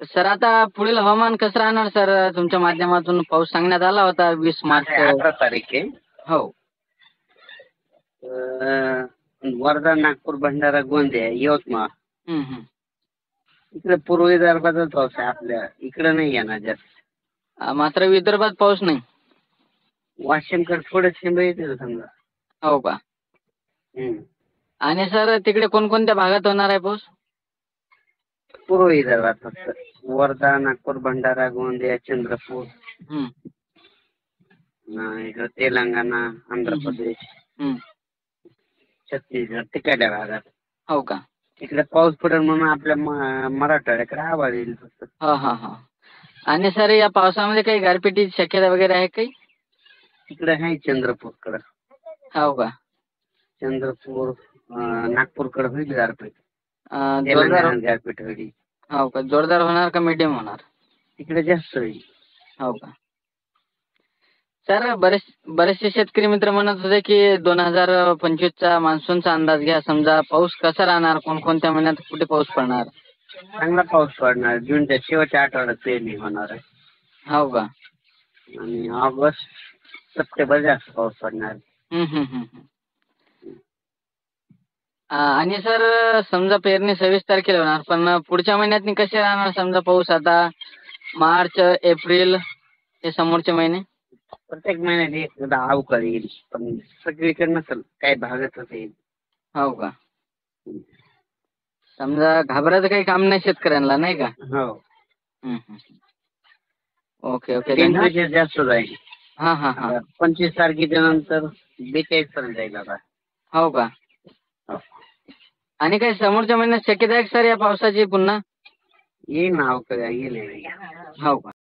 Sir आता पुढील हवामान कसं राहणार सर? तुमच्या माध्यमातून पाऊस सांगण्यात आला होता 20 मार्च. 18 तारीख आहे. हो. वर्धा, नागपूर, भंडारा, गोंदिया, यवतमाळ हं, हं. इकडे पूर्व विदर्भातच पाऊस आहे. आपल्या इकडे नाही येणार जास्त. मात्र विदर्भात पाऊस नाही. वाशिमकडे थोडे थेंब येते समजा. हो का? हम्म. आणि सर तिकडे कोणकोणत्या भागात होणार आहे पाऊस? पूर्व विदर्भात फक्त वर्धा, नागपूर, भंडारा, गोंदिया, चंद्रपूर, हं. इकडे तेलंगणा, आंध्र हं, प्रदेश, हं. छत्तीसगड तिकडल्या भागात. हो का? तिकडे पाऊस पडेल म्हणून आपल्या मराठवाड्याकडे आवाज येईल फक्त. हां, हां, हां. आणि सर या पावसामध्ये काही गारपिटीची शक्यता वगैरे आहे काही? तिकडे आहे चंद्रपूरकडे. हो का? चंद्रपूर, नागपूरकडे होईल गारपीट. जोरदार तेलंगणात गारपीट होईल. हो का? जोरदार होणार का मीडियम होणार? तिकडे जास्त होईल. हो का? सर बरेचसे शेतकरी मित्र म्हणत होते की 2025चा मान्सूनचा अंदाज घ्या. समजा पाऊस कसा राहणार, कोणकोणत्या महिन्यात कुठे पाऊस पडणार? चांगला पाऊस पडणार. जूनच्या शेवटच्या आठवड्यात पेरणी होणार आहे. हो का? आणि ऑगस्ट, सप्टेंबर जास्त पाऊस पडणार. हं, हं, हं, हं. आणि सर समजा पेरणी 26 तारखेला होणार, पण पुढच्या महिन्यात कसे राहणार समजा पाऊस आता मार्च, एप्रिल हे समोरचे महिने? प्रत्येक महिन्यात एकदा अवकाळी येईल, पण सगळीकडे नसेल, काही भागातच येईल. हो का? समजा घाबरायचं काही काम नाही शेतकऱ्यांना, नाही का? हो. हं, हं. Okay, okay. टेम्परेचर जास्त जाईल. हां, हां, हां. 25 तारखेच्या नंतर 42 पर्यंत जाईल आता. हो का? हो. आणि काही समोरच्या महिन्यात शक्यता आहे का सर या पावसाची पुन्हा? येईल ना अवकाळी येईल. हो का?